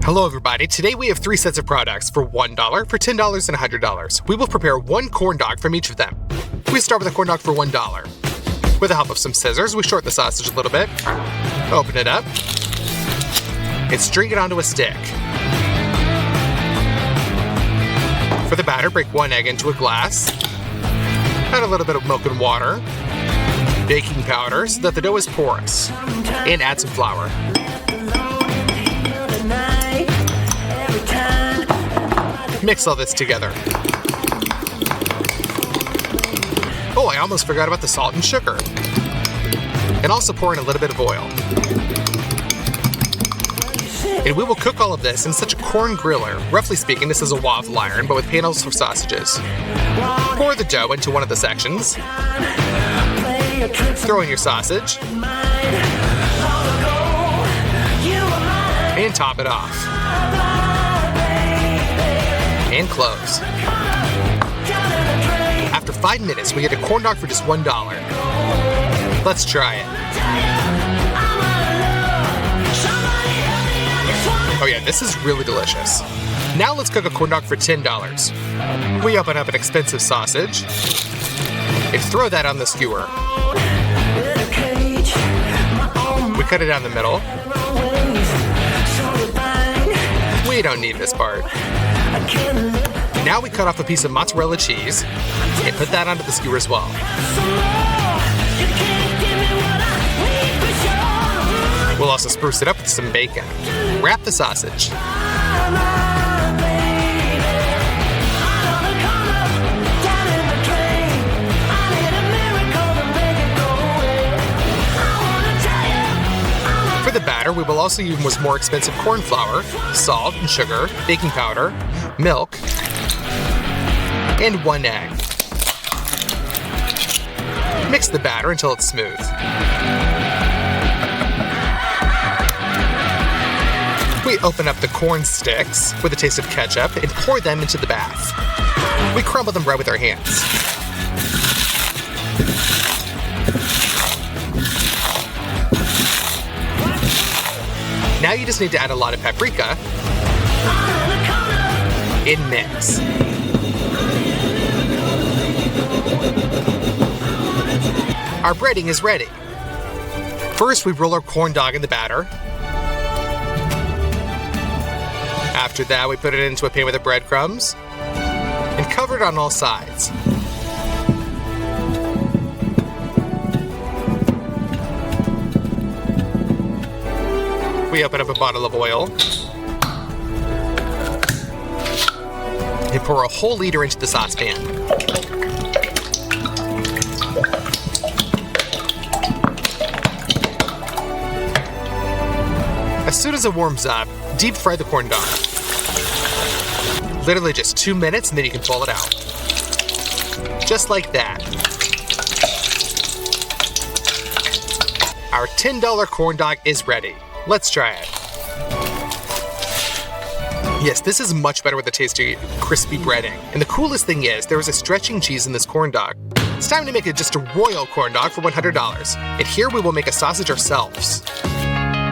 Hello everybody, today we have 3 sets of products for $1, for $10, and $100. We will prepare one corn dog from each of them. We start with a corn dog for $1. With the help of some scissors, we short the sausage a little bit, open it up, and string it onto a stick. For the batter, break 1 egg into a glass, add a little bit of milk and water, baking powder so that the dough is porous, and add some flour. Mix all this together. Oh, I almost forgot about the salt and sugar. And also pour in a little bit of oil. And we will cook all of this in such a corn griller. Roughly speaking, this is a waffle iron, but with panels for sausages. Pour the dough into one of the sections. Throw in your sausage. And top it off. And close. After 5 minutes, we get a corn dog for just $1. Let's try it. Oh yeah, this is really delicious. Now let's cook a corn dog for $10. We open up an expensive sausage and throw that on the skewer. We cut it down the middle. We don't need this part. Now we cut off a piece of mozzarella cheese and put that onto the skewer as well. We'll also spruce it up with some bacon. Wrap the sausage. For the batter, we will also use more expensive corn flour, salt and sugar, baking powder, milk, and 1 egg. Mix the batter until it's smooth. We open up the corn sticks with a taste of ketchup and pour them into the bath. We crumble them right with our hands. Now you just need to add a lot of paprika and mix. Our breading is ready. First, we roll our corn dog in the batter. After that, we put it into a pan with the breadcrumbs and cover it on all sides. We open up a bottle of oil and pour a whole liter into the saucepan. As soon as it warms up, deep fry the corn dog. Literally just 2 minutes and then you can pull it out. Just like that. Our $10 corn dog is ready. Let's try it. Yes, this is much better with the tasty, crispy breading. And the coolest thing is, there is a stretching cheese in this corn dog. It's time to make it just a royal corn dog for $100. And here we will make a sausage ourselves.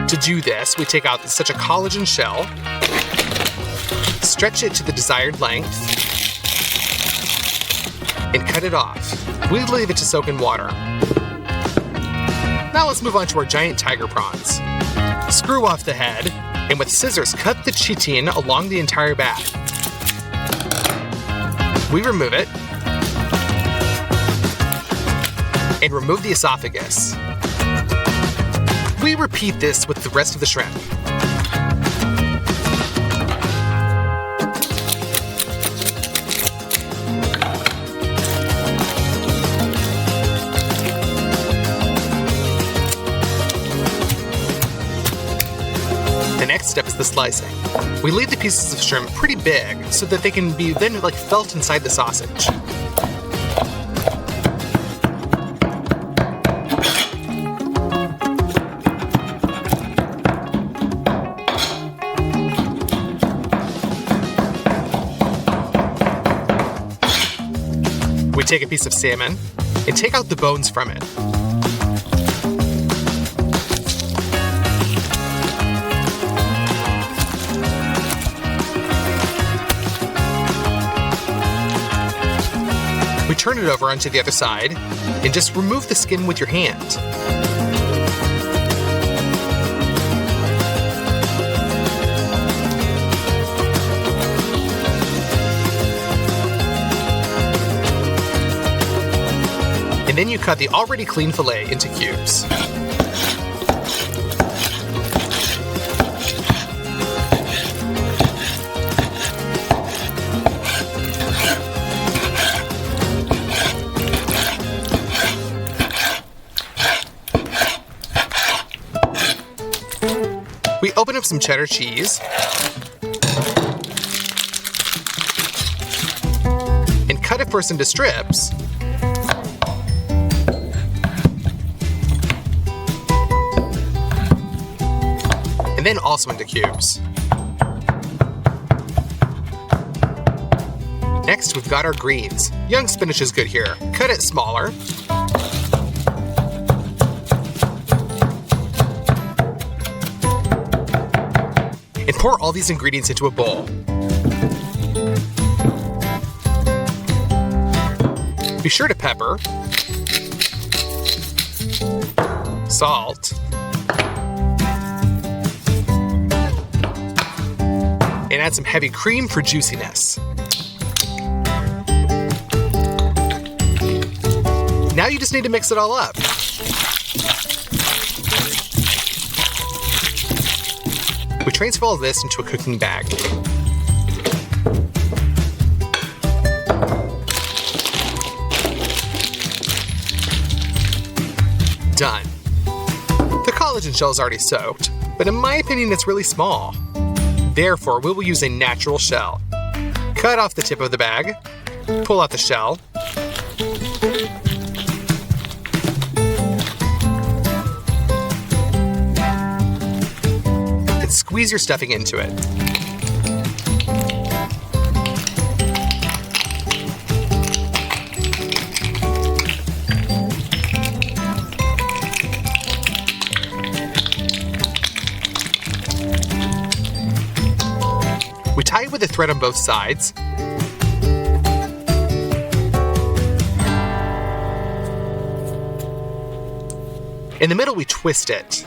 To do this, we take out such a collagen shell, stretch it to the desired length, and cut it off. We leave it to soak in water. Now let's move on to our giant tiger prawns. Screw off the head, and with scissors cut the chitin along the entire back. We remove it, and remove the esophagus. We repeat this with the rest of the shrimp. The next step is the slicing. We leave the pieces of shrimp pretty big so that they can be then felt inside the sausage. We take a piece of salmon and take out the bones from it. turn it over onto the other side and just remove the skin with your hand. And then you cut the already cleaned fillet into cubes. We open up some cheddar cheese and cut it first into strips, and then also into cubes. Next, we've got our greens. Young spinach is good here. Cut it smaller. And pour all these ingredients into a bowl. Be sure to pepper, salt, and add some heavy cream for juiciness. Now you just need to mix it all up. We transfer all this into a cooking bag. Done. The collagen shell is already soaked, but in my opinion it's really small. Therefore, we will use a natural shell. Cut off the tip of the bag, pull out the shell, and squeeze your stuffing into it. We tie it with a thread on both sides. In the middle, we twist it.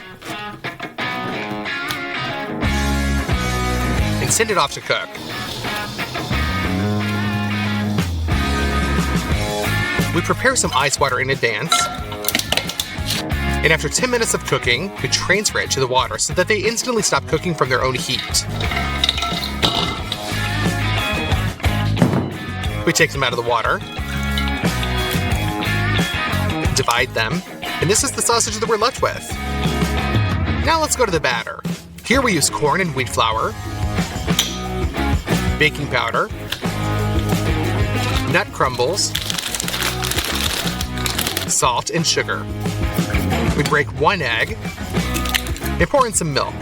And send it off to cook. We prepare some ice water in advance. And after 10 minutes of cooking, we transfer it to the water so that they instantly stop cooking from their own heat. We take them out of the water, divide them, and this is the sausage that we're left with. Now let's go to the batter. Here we use corn and wheat flour, baking powder, nut crumbles, salt, and sugar. We break 1 egg and pour in some milk.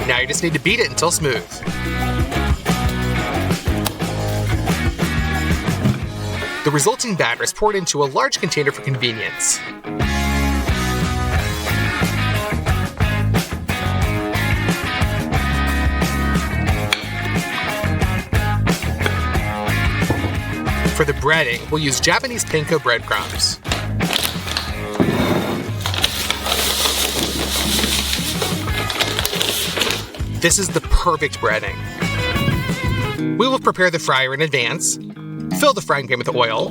Now you just need to beat it until smooth. The resulting batter is poured into a large container for convenience. For the breading, we'll use Japanese panko breadcrumbs. This is the perfect breading. We will prepare the fryer in advance. Fill the frying pan with oil.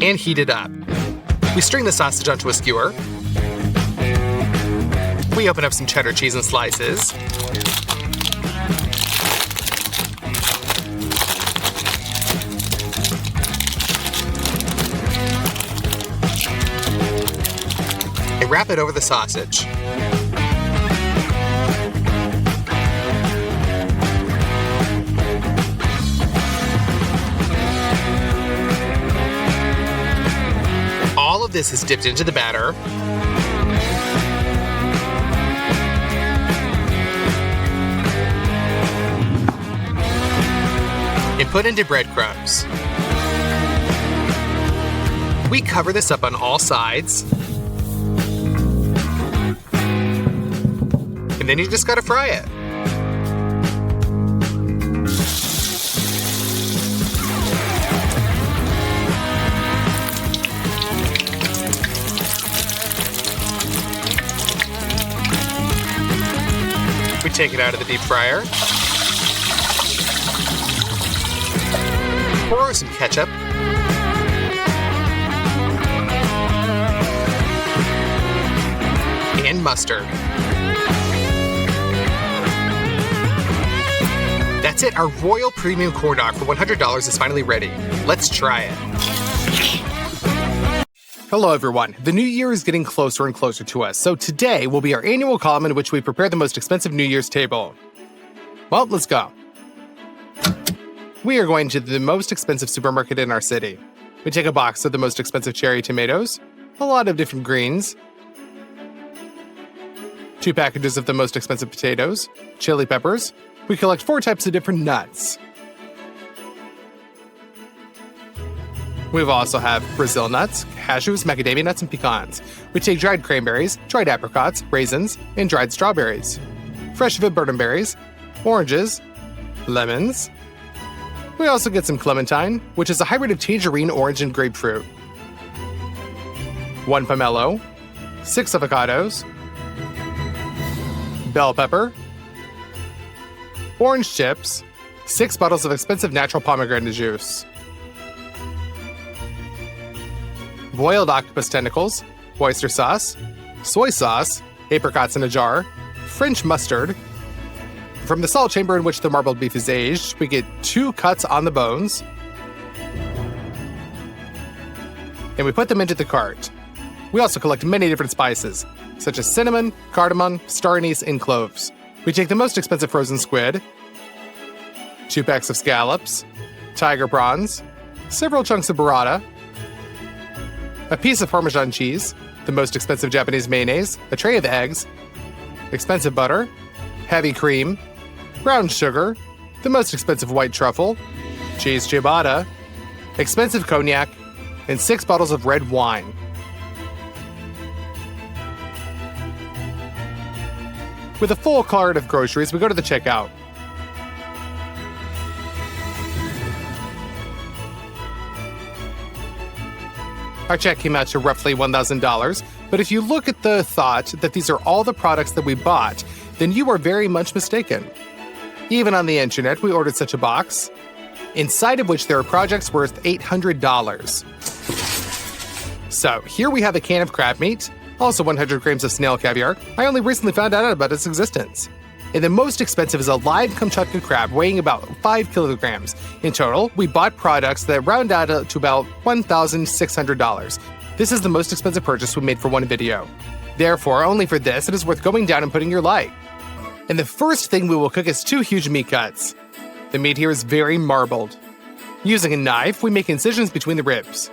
And heat it up. We string the sausage onto a skewer. We open up some cheddar cheese in slices. And wrap it over the sausage. All of this is dipped into the batter. And put into breadcrumbs. We cover this up on all sides. And then you just gotta fry it. take it out of the deep fryer. Pour some ketchup. And mustard. That's it, our Royal Premium Corn Dog for $100 is finally ready. Let's try it. Hello everyone, the new year is getting closer and closer to us, so today will be our annual column in which we prepare the most expensive New Year's table. Well, let's go. We are going to the most expensive supermarket in our city. We take a box of the most expensive cherry tomatoes, a lot of different greens, 2 packages of the most expensive potatoes, chili peppers. We collect 4 types of different nuts. We also have Brazil nuts, cashews, macadamia nuts, and pecans. We take dried cranberries, dried apricots, raisins, and dried strawberries. Fresh viburnum berries, oranges, lemons. We also get some clementine, which is a hybrid of tangerine, orange, and grapefruit. 1 pomelo, 6 avocados, bell pepper, orange chips, 6 bottles of expensive natural pomegranate juice, boiled octopus tentacles, oyster sauce, soy sauce, apricots in a jar, French mustard. From the salt chamber in which the marbled beef is aged, we get 2 cuts on the bones, and we put them into the cart. We also collect many different spices, such as cinnamon, cardamom, star anise, and cloves. We take the most expensive frozen squid, 2 packs of scallops, tiger prawns, several chunks of burrata, a piece of Parmesan cheese, the most expensive Japanese mayonnaise, a tray of eggs, expensive butter, heavy cream, brown sugar, the most expensive white truffle, cheese ciabatta, expensive cognac, and 6 bottles of red wine. With a full cart of groceries, we go to the checkout. Our check came out to roughly $1,000, but if you look at the thought that these are all the products that we bought, then you are very much mistaken. Even on the internet, we ordered such a box, inside of which there are projects worth $800. So here we have a can of crab meat, also 100 grams of snail caviar. I only recently found out about its existence. And the most expensive is a live Kamchatka crab weighing about 5 kilograms. In total, we bought products that round out to about $1,600. This is the most expensive purchase we made for one video. Therefore, only for this, it is worth going down and putting your like. And the first thing we will cook is 2 huge meat cuts. The meat here is very marbled. Using a knife, we make incisions between the ribs.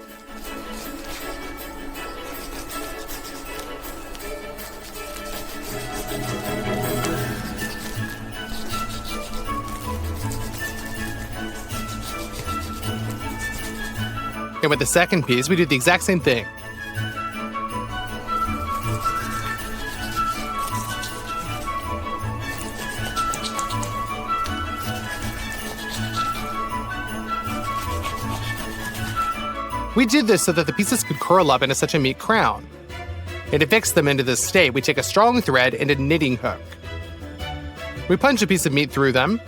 And with the second piece, we do the exact same thing. We did this so that the pieces could curl up into such a meat crown. And to fix them into this state, we take a strong thread and a knitting hook. We punch a piece of meat through them,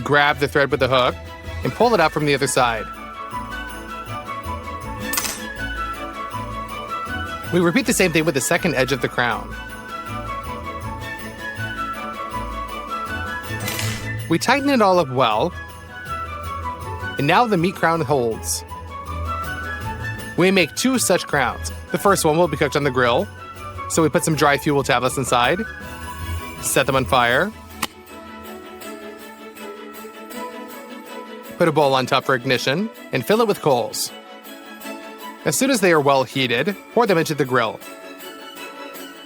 grab the thread with the hook, and pull it out from the other side. We repeat the same thing with the second edge of the crown. We tighten it all up well, and now the meat crown holds. We make 2 such crowns. The first one will be cooked on the grill, so we put some dry fuel tablets inside, set them on fire, put a bowl on top for ignition, and fill it with coals. As soon as they are well heated, pour them into the grill.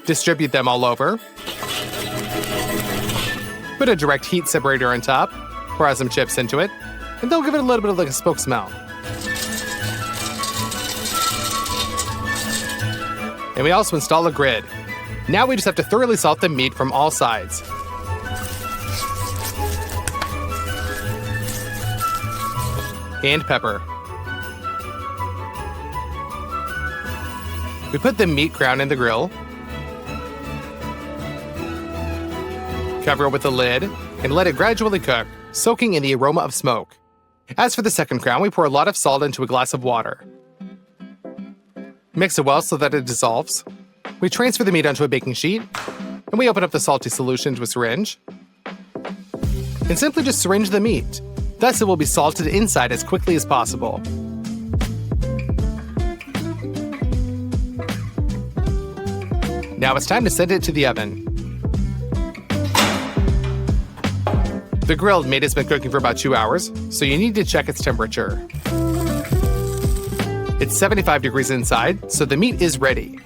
Distribute them all over. Put a direct heat separator on top, pour out some chips into it, and they'll give it a little bit of like a smoke smell. And we also install a grid. Now we just have to thoroughly salt the meat from all sides. And pepper. We put the meat crown in the grill. Cover it with a lid and let it gradually cook, soaking in the aroma of smoke. As for the second crown, we pour a lot of salt into a glass of water. Mix it well so that it dissolves. We transfer the meat onto a baking sheet, and we open up the salty solution into a syringe. And simply just syringe the meat. Thus, it will be salted inside as quickly as possible. Now it's time to send it to the oven. The grilled meat has been cooking for about 2 hours, so you need to check its temperature. It's 75 degrees inside, so the meat is ready.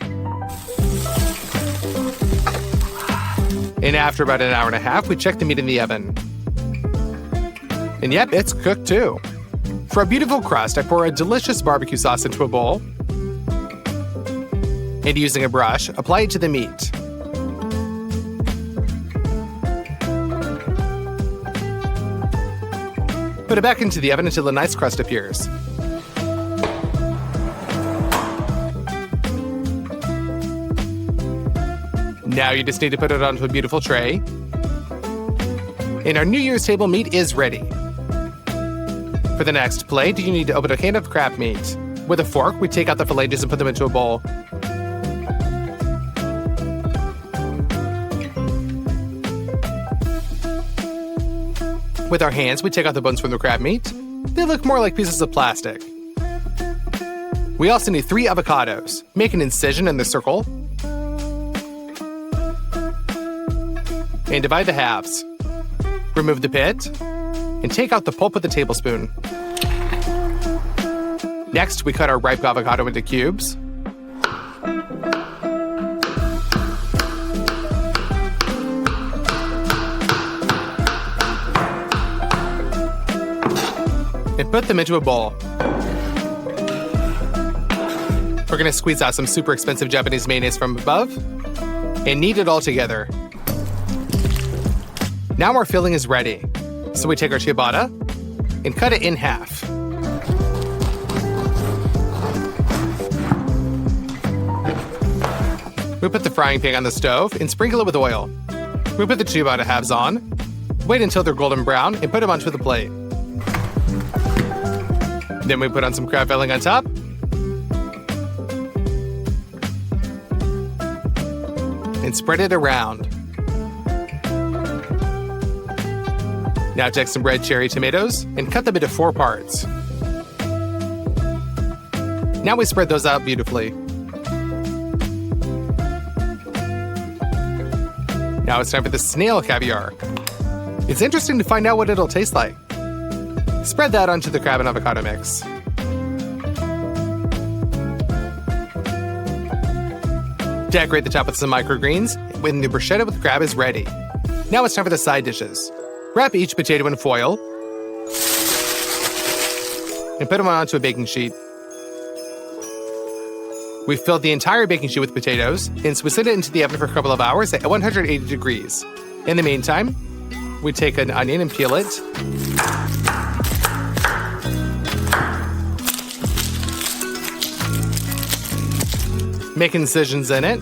And after about an hour and a half, we check the meat in the oven. And yep, it's cooked too. For a beautiful crust, I pour a delicious barbecue sauce into a bowl. And using a brush, apply it to the meat. Put it back into the oven until a nice crust appears. Now you just need to put it onto a beautiful tray. And our New Year's table meat is ready. For the next plate, you need to open a can of crab meat. With a fork, we take out the phalanges and put them into a bowl. With our hands, we take out the bones from the crab meat. They look more like pieces of plastic. We also need 3 avocados. Make an incision in the circle. And divide the halves. Remove the pit. And take out the pulp with a tablespoon. Next, we cut our ripe avocado into cubes. And put them into a bowl. We're going to squeeze out some super expensive Japanese mayonnaise from above and knead it all together. Now our filling is ready. So we take our ciabatta and cut it in half. We put the frying pan on the stove and sprinkle it with oil. We put the ciabatta halves on, wait until they're golden brown, and put them onto the plate. Then we put on some crab filling on top. And spread it around. Now take some red cherry tomatoes and cut them into 4 parts. Now we spread those out beautifully. Now it's time for the snail caviar. It's interesting to find out what it'll taste like. Spread that onto the crab and avocado mix. Decorate the top with some microgreens when the bruschetta with crab is ready. Now it's time for the side dishes. Wrap each potato in foil and put them onto a baking sheet. We filled the entire baking sheet with potatoes and we set it into the oven for a couple of hours at 180 degrees. In the meantime, we take an onion and peel it. Make incisions in it.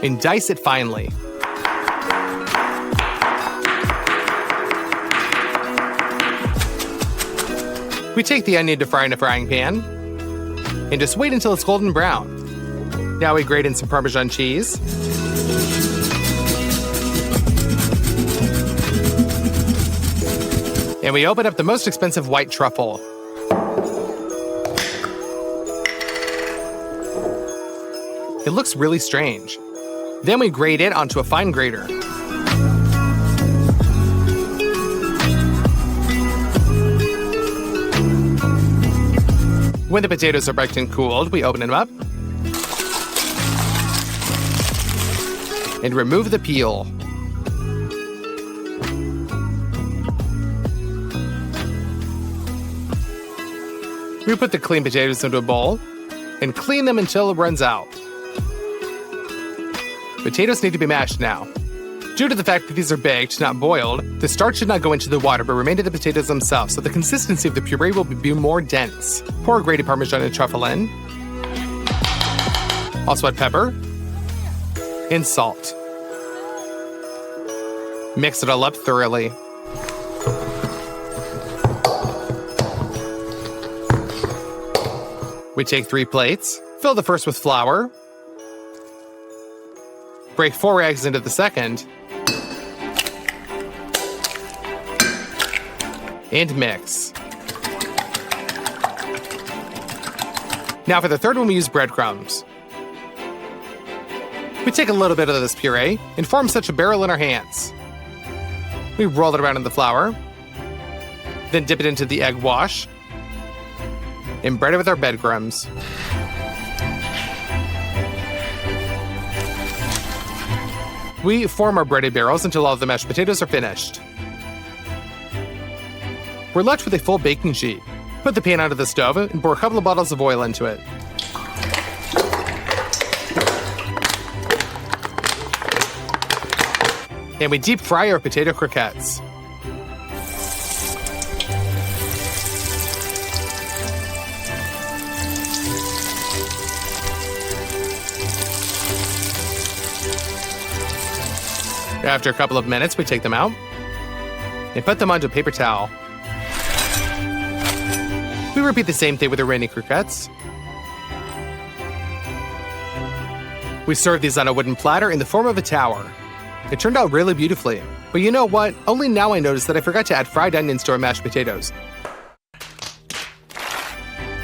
And dice it finely. We take the onion to fry in a frying pan and just wait until it's golden brown. Now we grate in some Parmesan cheese. And we open up the most expensive white truffle. It looks really strange. Then we grate it onto a fine grater. When the potatoes are baked and cooled, we open them up and remove the peel. We put the clean potatoes into a bowl and clean them until it runs out. Potatoes need to be mashed now. Due to the fact that these are baked, not boiled, the starch should not go into the water but remain in the potatoes themselves, so the consistency of the puree will be more dense. Pour grated Parmesan and truffle in. Also add pepper and salt. Mix it all up thoroughly. We take 3 plates, fill the first with flour, break 4 eggs into the second, and mix. Now for the third one, we use breadcrumbs. We take a little bit of this puree and form such a barrel in our hands. We roll it around in the flour, then dip it into the egg wash, and bread it with our breadcrumbs. We form our breaded barrels until all of the mashed potatoes are finished. We're left with a full baking sheet. Put the pan onto the stove and pour a couple of bottles of oil into it. And we deep fry our potato croquettes. After a couple of minutes, we take them out and put them onto a paper towel. We repeat the same thing with the remaining croquettes. We serve these on a wooden platter in the form of a tower. It turned out really beautifully. But you know what? Only now I noticed that I forgot to add fried onions to our mashed potatoes.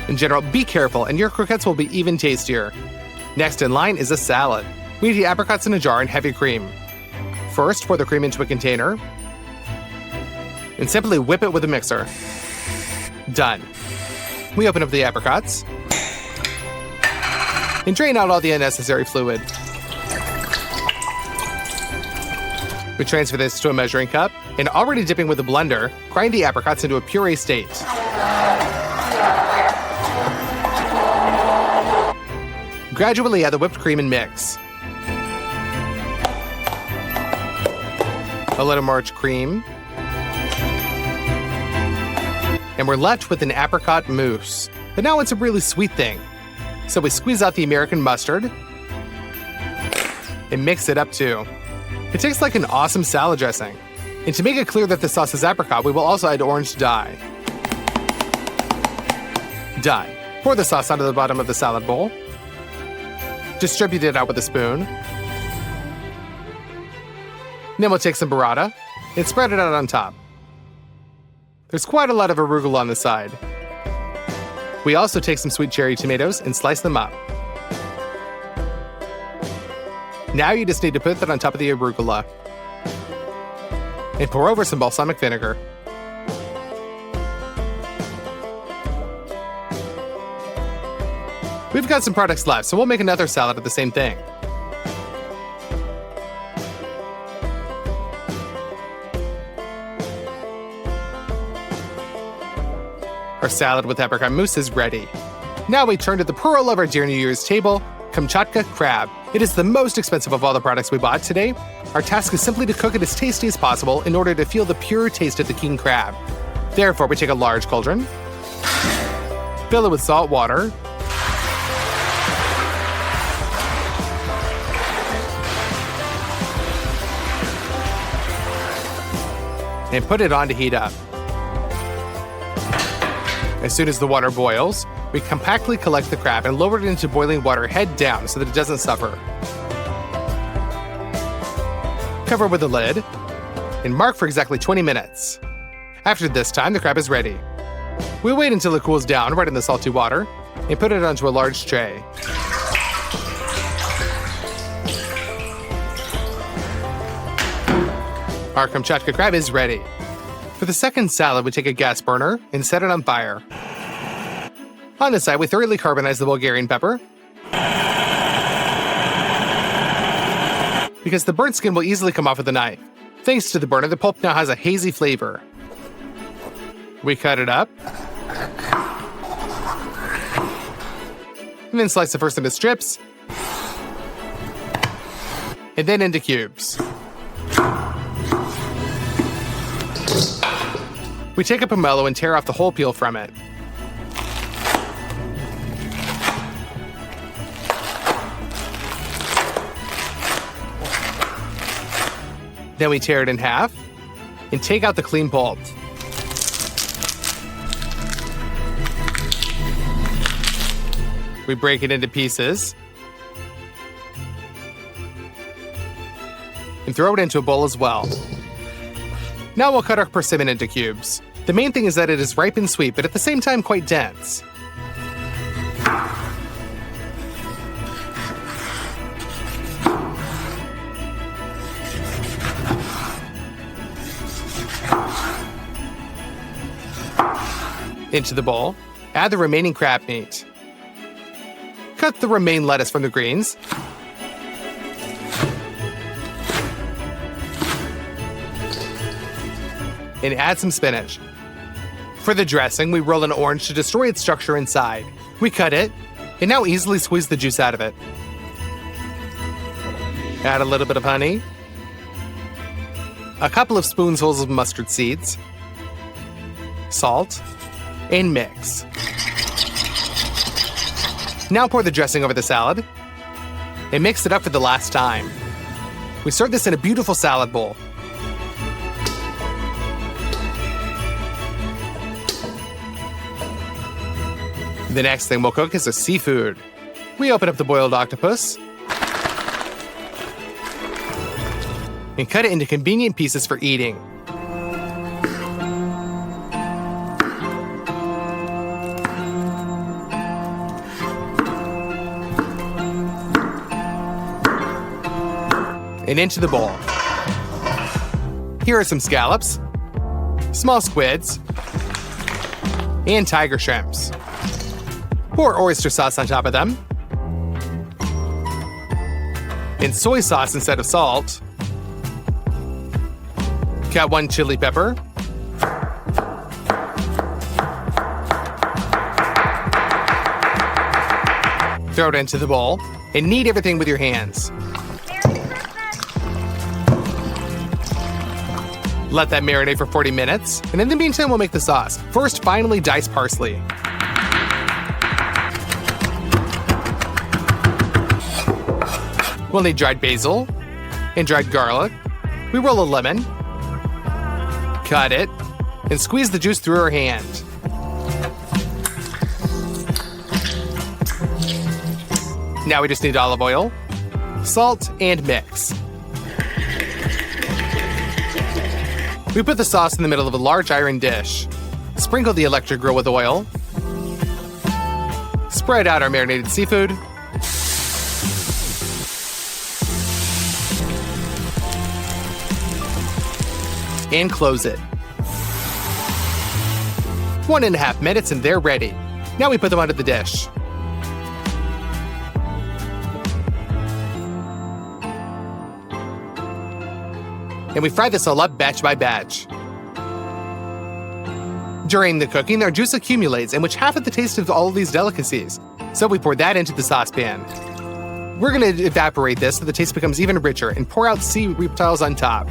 In general, be careful and your croquettes will be even tastier. Next in line is a salad. We need the apricots in a jar and heavy cream. First, pour the cream into a container and simply whip it with a mixer. Done. We open up the apricots and drain out all the unnecessary fluid. We transfer this to a measuring cup and, already dipping with a blender, grind the apricots into a puree state. Gradually add the whipped cream and mix. A little more cream. And we're left with an apricot mousse. But now it's a really sweet thing. So we squeeze out the American mustard and mix it up too. It tastes like an awesome salad dressing. And to make it clear that the sauce is apricot, we will also add orange dye. Done. Pour the sauce onto the bottom of the salad bowl. Distribute it out with a spoon. Then we'll take some burrata and spread it out on top. There's quite a lot of arugula on the side. We also take some sweet cherry tomatoes and slice them up. Now you just need to put that on top of the arugula. And pour over some balsamic vinegar. We've got some products left, so we'll make another salad of the same thing. Our salad with apricot mousse is ready. Now we turn to the pearl of our dear New Year's table, Kamchatka crab. It is the most expensive of all the products we bought today. Our task is simply to cook it as tasty as possible in order to feel the pure taste of the king crab. Therefore, we take a large cauldron, fill it with salt water, and put it on to heat up. As soon as the water boils, we compactly collect the crab and lower it into boiling water head down so that it doesn't suffer. Cover with a lid and mark for exactly 20 minutes. After this time, the crab is ready. We'll wait until it cools down right in the salty water and put it onto a large tray. Our Kamchatka crab is ready. For the second salad, we take a gas burner and set it on fire. On the side, we thoroughly carbonize the Bulgarian pepper, because the burnt skin will easily come off with a knife. Thanks to the burner, the pulp now has a hazy flavor. We cut it up, and then slice the first into strips, and then into cubes. We take a pomelo and tear off the whole peel from it. Then we tear it in half and take out the clean pulp. We break it into pieces and throw it into a bowl as well. Now we'll cut our persimmon into cubes. The main thing is that it is ripe and sweet, but at the same time quite dense. Into the bowl, add the remaining crab meat. Cut the remaining lettuce from the greens. And add some spinach. For the dressing, we roll an orange to destroy its structure inside. We cut it, and now easily squeeze the juice out of it. Add a little bit of honey, a couple of spoonfuls of mustard seeds, salt, and mix. Now pour the dressing over the salad and mix it up for the last time. We serve this in a beautiful salad bowl. The next thing we'll cook is a seafood. We open up the boiled octopus and cut it into convenient pieces for eating. And into the bowl. Here are some scallops, small squids, and tiger shrimps. Pour oyster sauce on top of them, and soy sauce instead of salt. Cut one chili pepper, throw it into the bowl, and knead everything with your hands. Let that marinate for 40 minutes, and in the meantime, we'll make the sauce. First, finely dice parsley. We'll need dried basil and dried garlic. We roll a lemon, cut it, and squeeze the juice through our hand. Now we just need olive oil, salt, and mix. We put the sauce in the middle of a large iron dish. Sprinkle the electric grill with oil. Spread out our marinated seafood. And close it. 1.5 minutes and they're ready. Now we put them onto the dish. And we fry this all up batch by batch. During the cooking, our juice accumulates, in which half of the taste of all of these delicacies. So we pour that into the saucepan. We're going to evaporate this so the taste becomes even richer and pour out sea reptiles on top.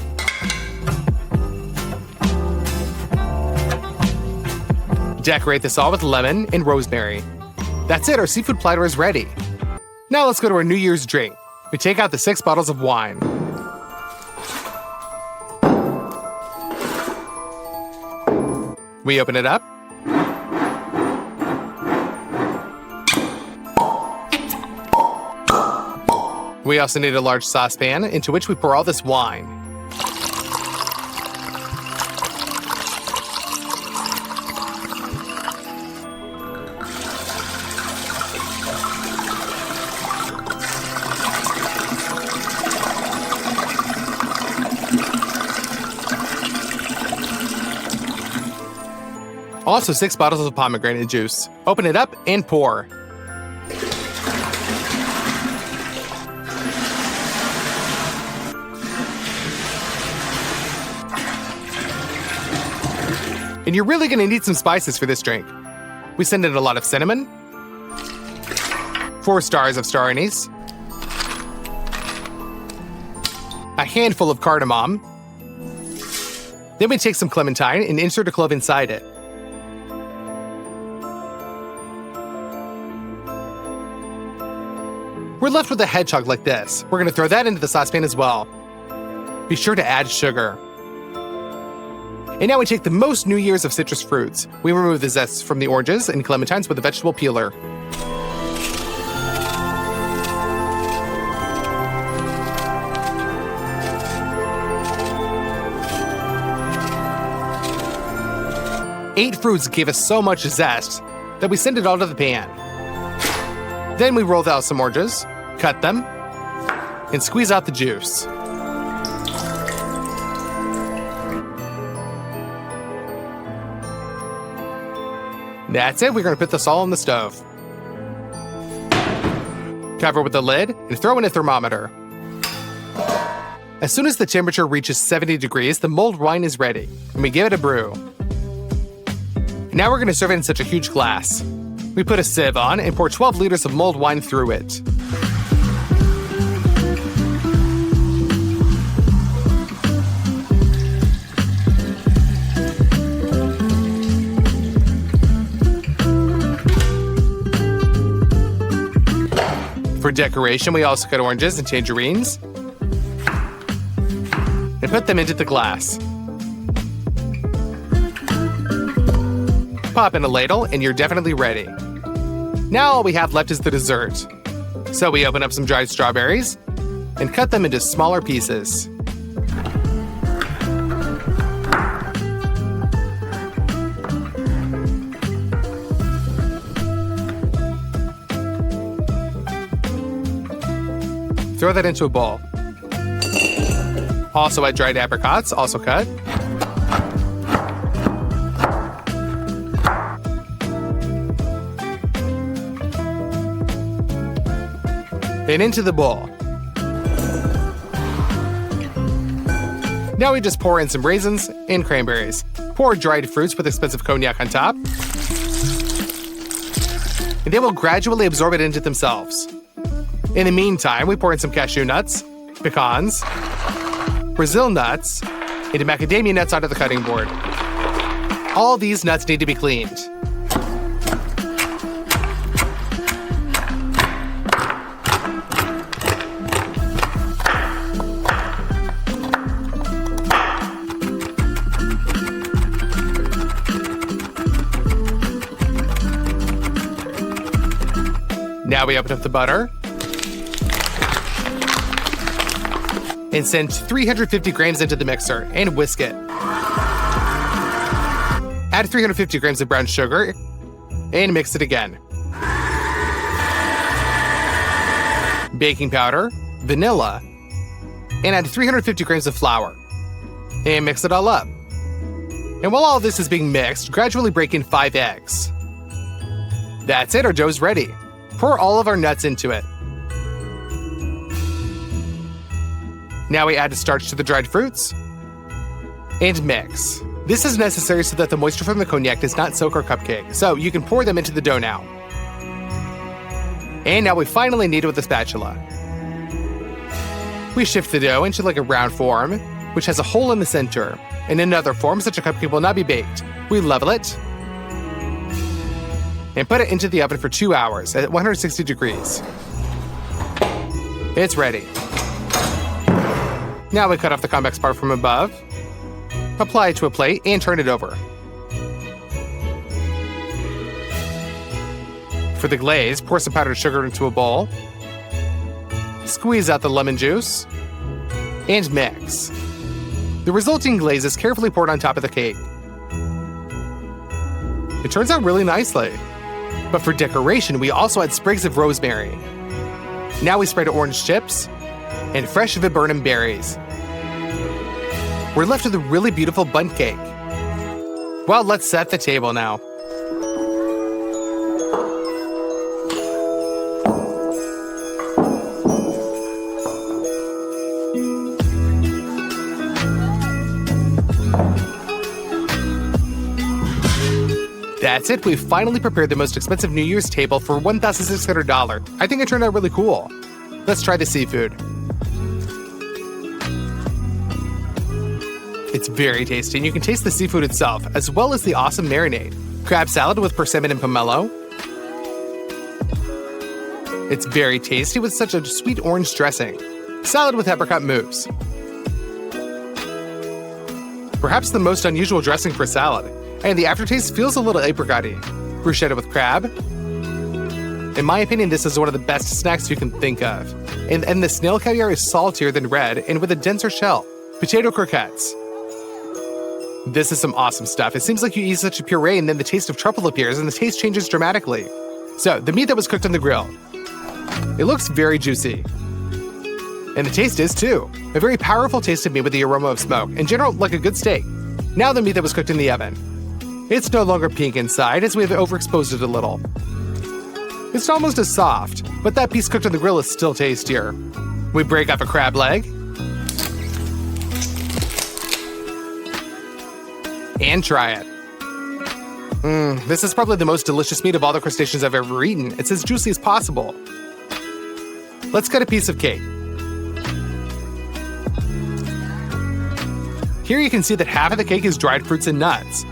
Decorate this all with lemon and rosemary. That's it, our seafood platter is ready. Now let's go to our New Year's drink. We take out the 6 bottles of wine. We open it up. We also need a large saucepan into which we pour all this wine. Also 6 bottles of pomegranate juice. Open it up and pour. And you're really gonna need some spices for this drink. We send in a lot of cinnamon, 4 stars of star anise, a handful of cardamom, Then we take some clementine and insert a clove inside it. We're left with a hedgehog like this. We're going to throw that into the saucepan as well. Be sure to add sugar. And now we take the most New Year's of citrus fruits. We remove the zests from the oranges and clementines with a vegetable peeler. Eight fruits gave us so much zest that we send it all to the pan. Then we roll out some oranges, cut them, and squeeze out the juice. That's it, we're going to put this all on the stove. Cover with the lid and throw in a thermometer. As soon as the temperature reaches 70 degrees, the mulled wine is ready, and we give it a brew. Now we're going to serve it in such a huge glass. We put a sieve on and pour 12 liters of mulled wine through it. For decoration, we also cut oranges and tangerines and put them into the glass. Pop in a ladle and you're definitely ready. Now all we have left is the dessert. So we open up some dried strawberries and cut them into smaller pieces. Throw that into a bowl. Also add dried apricots, also cut. And into the bowl. Now we just pour in some raisins and cranberries. Pour dried fruits with expensive cognac on top. And they will gradually absorb it into themselves. In the meantime, we pour in some cashew nuts, pecans, Brazil nuts, and macadamia nuts onto the cutting board. All these nuts need to be cleaned. Now we open up the butter and send 350 grams into the mixer and whisk it. Add 350 grams of brown sugar and mix it again. Baking powder, vanilla, and add 350 grams of flour. And mix it all up. And while all this is being mixed, gradually break in 5 eggs. That's it, our dough's ready. Pour all of our nuts into it. Now we add the starch to the dried fruits and mix. This is necessary so that the moisture from the cognac does not soak our cupcake, so you can pour them into the dough now. And now we finally knead it with a spatula. We shift the dough into like a round form, which has a hole in the center. In another form, such a cupcake will not be baked. We level it and put it into the oven for 2 hours at 160 degrees. It's ready. Now we cut off the convex part from above, apply it to a plate, and turn it over. For the glaze, pour some powdered sugar into a bowl, squeeze out the lemon juice, and mix. The resulting glaze is carefully poured on top of the cake. It turns out really nicely. But for decoration, we also add sprigs of rosemary. Now we spread orange chips and fresh viburnum berries. We're left with a really beautiful bundt cake. Well, let's set the table now. That's it, we've finally prepared the most expensive New Year's table for $1,600. I think it turned out really cool. Let's try the seafood. It's very tasty, and you can taste the seafood itself, as well as the awesome marinade. Crab salad with persimmon and pomelo. It's very tasty with such a sweet orange dressing. Salad with apricot mousse. Perhaps the most unusual dressing for salad, and the aftertaste feels a little apricot-y. Bruschetta with crab. In my opinion, this is one of the best snacks you can think of. And the snail caviar is saltier than red and with a denser shell. Potato croquettes. This is some awesome stuff. It seems like you eat such a puree and then the taste of truffle appears and the taste changes dramatically. So, the meat that was cooked on the grill. It looks very juicy. And the taste is too. A very powerful taste of meat with the aroma of smoke. In general, like a good steak. Now the meat that was cooked in the oven. It's no longer pink inside as we have overexposed it a little. It's almost as soft, but that piece cooked on the grill is still tastier. We break up a crab leg. And try it. This is probably the most delicious meat of all the crustaceans I've ever eaten. It's as juicy as possible. Let's cut a piece of cake. Here you can see that half of the cake is dried fruits and nuts.